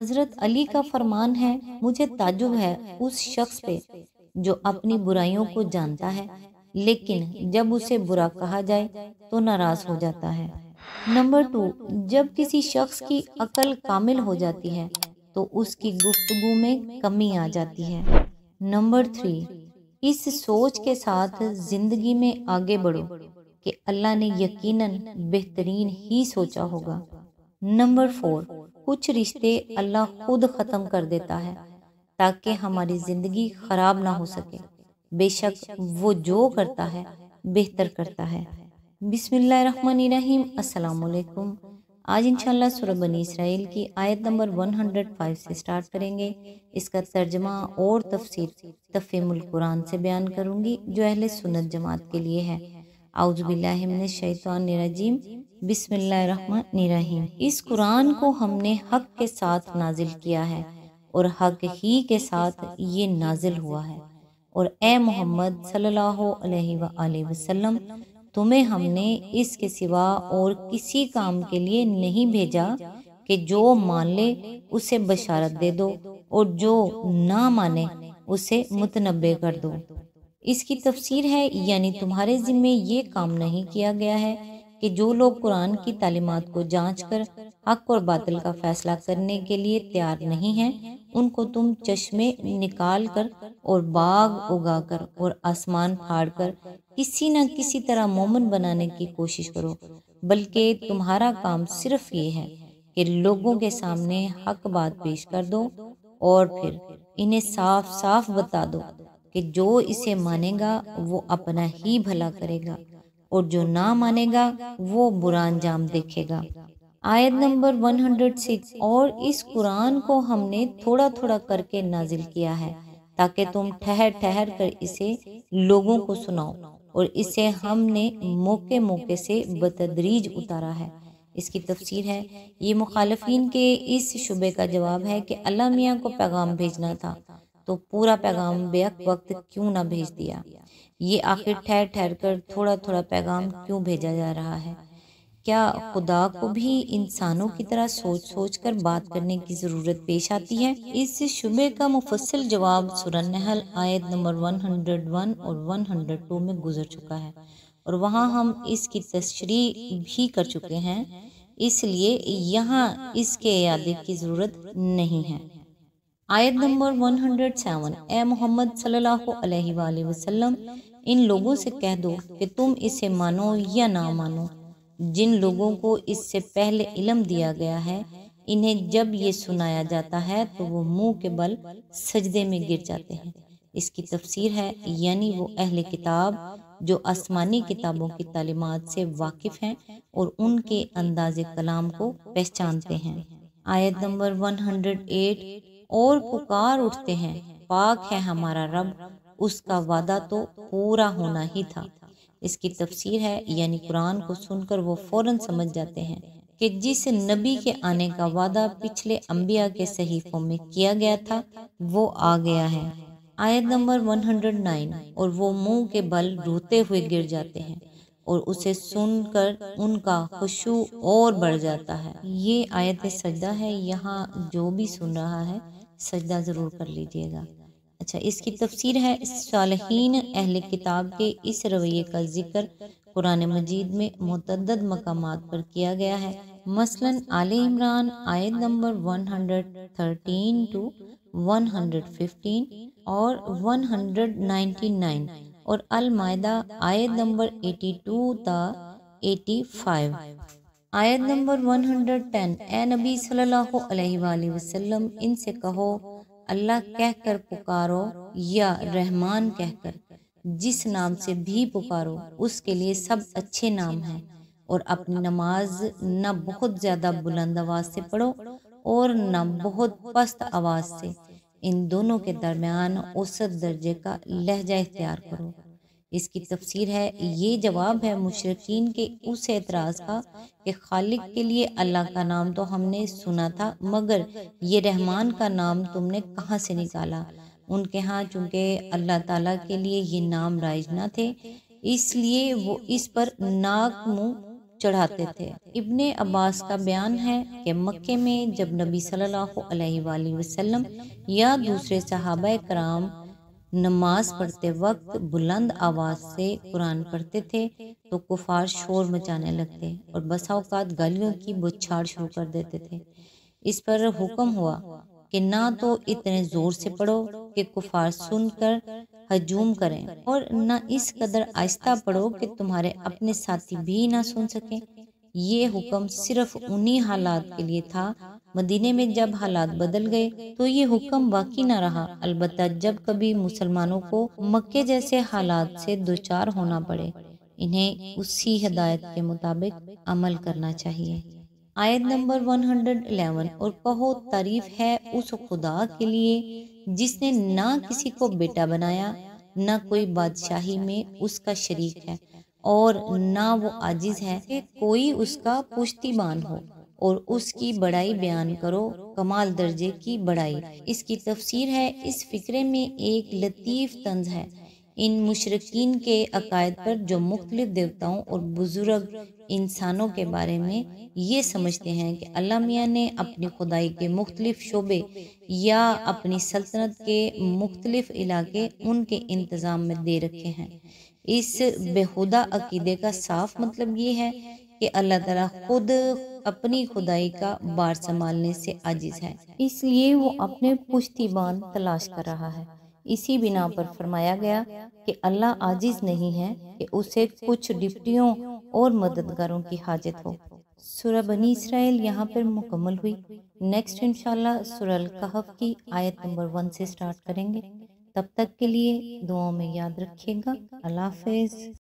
حضرت علی کا فرمان ہے، مجھے تعجب ہے اس شخص پہ جو اپنی برائیوں کو جانتا ہے لیکن جب اسے برا کہا جائے تو ناراض ہو جاتا ہے۔ نمبر 2، جب کسی شخص کی عقل کامل ہو جاتی ہے تو اس کی گفتگو میں کمی آ جاتی ہے۔ نمبر 3، اس سوچ کے ساتھ زندگی میں آگے بڑھو کہ اللہ نے یقیناً بہترین ہی سوچا ہوگا۔ نمبر 4، کچھ رشتے اللہ خود ختم کر دیتا ہے تاکہ ہماری زندگی خراب نہ ہو سکے، بے شک وہ جو کرتا ہے بہتر کرتا ہے۔ بسم اللہ الرحمن الرحیم۔ السلام علیکم۔ آج انشاءاللہ سورہ بنی اسرائیل کی آیت نمبر 105 سے سٹارٹ کریں گے۔ اس کا ترجمہ اور تفسیر تفہیم القرآن سے بیان کروں گی جو اہل سنت جماعت کے لیے ہے۔ اعوذ باللہ من الشیطان الرجیم، بسم اللہ الرحمن الرحیم۔ اس قرآن کو ہم نے حق کے ساتھ نازل کیا ہے اور حق ہی کے ساتھ یہ نازل ہوا ہے، اور اے محمد صلی اللہ علیہ وآلہ وسلم، تمہیں ہم نے اس کے سوا اور کسی کام کے لیے نہیں بھیجا کہ جو مان لے اسے بشارت دے دو اور جو نہ مانے اسے متنبع کر دو۔ اس کی تفسیر ہے، یعنی تمہارے ذمے یہ کام نہیں کیا گیا ہے کہ جو لوگ قرآن کی تعلیمات کو جانچ کر حق اور باطل کا فیصلہ کرنے کے لیے تیار نہیں ہیں، ان کو تم چشمے نکال کر اور باغ اگا کر اور آسمان پھاڑ کر کسی نہ کسی طرح مومن بنانے کی کوشش کرو، بلکہ تمہارا کام صرف یہ ہے کہ لوگوں کے سامنے حق بات پیش کر دو اور پھر انہیں صاف صاف بتا دو کہ جو اسے مانے گا وہ اپنا ہی بھلا کرے گا اور جو نہ مانے گا وہ برا انجام دیکھے گا۔ آیت نمبر 106، اور اس قرآن کو ہم نے تھوڑا تھوڑا کر کے نازل کیا ہے تاکہ تم ٹھہر ٹھہر کر اسے لوگوں کو سناؤ، اور اسے ہم نے موقع موقع سے بتدریج اتارا ہے۔ اس کی تفسیر ہے، یہ مخالفین کے اس شبے کا جواب ہے کہ اللہ میاں کو پیغام بھیجنا تھا تو پورا پیغام بیک وقت کیوں نہ بھیج دیا، یہ آخر ٹھہر ٹھہر کر تھوڑا تھوڑا پیغام کیوں بھیجا جا رہا ہے؟ کیا خدا کو بھی انسانوں کی طرح سوچ سوچ کر بات کرنے کی ضرورت پیش آتی ہے؟ اس شبے کا مفصل جواب سورہ نحل آیت نمبر 101 اور 102 میں گزر چکا ہے، اور وہاں ہم اس کی تشریح بھی کر چکے ہیں، اس لیے یہاں اس کے اعادے کی ضرورت نہیں ہے۔ آیت نمبر 107، اے محمد صلی اللہ علیہ وآلہ وسلم، ان لوگوں سے کہہ دو کہ تم اسے مانو یا نہ مانو، جن لوگوں کو اس سے پہلے علم دیا گیا ہے، انہیں جب یہ سنایا جاتا ہے تو وہ منہ کے بل سجدے میں گر جاتے ہیں۔ اس کی تفسیر ہے، یعنی وہ اہل کتاب جو آسمانی کتابوں کی تعلیمات سے واقف ہیں اور ان کے انداز کلام کو پہچانتے ہیں۔ آیت نمبر 108، اور پکار اٹھتے ہیں، پاک ہے ہمارا رب، اس کا وعدہ تو پورا ہونا ہی تھا۔ اس کی تفسیر ہے، یعنی قرآن کو سن کر وہ فوراً سمجھ جاتے ہیں کہ جس نبی کے آنے کا وعدہ پچھلے انبیاء کے صحیفوں میں کیا گیا تھا وہ آ گیا ہے۔ آیت نمبر 109، اور وہ منہ کے بل روتے ہوئے گر جاتے ہیں اور اسے سن کر ان کا خشوع اور بڑھ جاتا ہے۔ یہ آیت سجدہ ہے، یہاں جو بھی سن رہا ہے سجدہ ضرور کر لیجئے گا۔ اچھا، اس کی تفسیر ہے، صالحین اہل کتاب کے اس رویے کا ذکر قرآن مجید میں متعدد مقامات پر کیا گیا ہے، مثلاً آل عمران آیت نمبر 113 to 115 اور 199، اور المائدہ آیت نمبر 82 تا 85۔ آیت نمبر 110، اے نبی صلی اللہ علیہ وآلہ وسلم، ان سے کہو اللہ کہہ کر پکارو یا رحمان کہہ کر، جس نام سے بھی پکارو اس کے لیے سب اچھے نام ہیں، اور اپنی نماز نہ بہت زیادہ بلند آواز سے پڑھو اور نہ بہت پست آواز سے، ان دونوں کے درمیان اوسط درجے کا لہجہ اختیار کرو۔ اس کی تفسیر ہے، یہ جواب ہے مشرکین کے اس اعتراض کا کہ خالق کے لیے اللہ کا نام تو ہم نے سنا تھا، مگر یہ رحمان کا نام تم نے کہاں سے نکالا؟ ان کے ہاں چونکہ اللہ تعالیٰ کے لیے یہ نام رائج نہ تھے، اس لیے وہ اس پر ناک منہ چڑھاتے تھے۔ ابن عباس کا بیان ہے کہ مکے میں جب نبی صلی اللہ علیہ وآلہ وسلم یا دوسرے صحابہ کرام نماز پڑھتے وقت بلند آواز سے قرآن پڑھتے تھے تو کفار شور مچانے لگتے اور بسا اوقات گالیوں کی بوچھاڑ شروع کر دیتے تھے۔ اس پر حکم ہوا کہ نہ تو اتنے زور سے پڑھو کہ کفار سن کر ہجوم کریں اور نہ اس قدر آہستہ پڑھو کہ تمہارے اپنے ساتھی بھی نہ سن سکیں۔ یہ حکم صرف انہی حالات کے لیے تھا۔ مدینے میں جب حالات بدل گئے تو یہ حکم باقی نہ رہا، البتہ جب کبھی مسلمانوں کو مکے جیسے حالات سے دوچار ہونا پڑے انہیں اسی ہدایت کے مطابق عمل کرنا چاہیے۔ آیت نمبر 111 اور کہو تعریف ہے اس خدا کے لیے جس نے نہ کسی کو بیٹا بنایا نہ کوئی بادشاہی میں اس کا شریک ہے اور نہ وہ عاجز ہے کہ کوئی اس کا پشتیبان ہو، اور اس کی بڑائی بیان کرو، کمال درجے کی بڑائی۔ اس کی تفسیر ہے، اس فقرے میں ایک لطیف طنز ہے ان مشرکین کے عقائد پر جو مختلف دیوتاؤں اور بزرگ انسانوں کے بارے میں یہ سمجھتے ہیں کہ اللہ میاں نے اپنی خدائی کے مختلف شعبے یا اپنی سلطنت کے مختلف علاقے ان کے انتظام میں دے رکھے ہیں۔ اس بےہودہ عقیدے کا صاف مطلب یہ ہے کہ اللہ تعالیٰ خود اپنی خدائی کا بار سنبھالنے سے عاجز ہے، اس لیے وہ اپنے پشتیبان تلاش کر رہا ہے۔ اسی بنا پر فرمایا گیا کہ اللہ عاجز نہیں ہے کہ اسے کچھ ڈپٹیوں اور مددگاروں کی حاجت ہو۔ سورہ بنی اسرائیل یہاں پر مکمل ہوئی۔ نیکسٹ انشاءاللہ سورہ الکہف کی آیت نمبر 1 سے سٹارٹ کریں گے۔ تب تک کے لیے دعاؤں میں یاد رکھیے گا۔ اللہ حافظ۔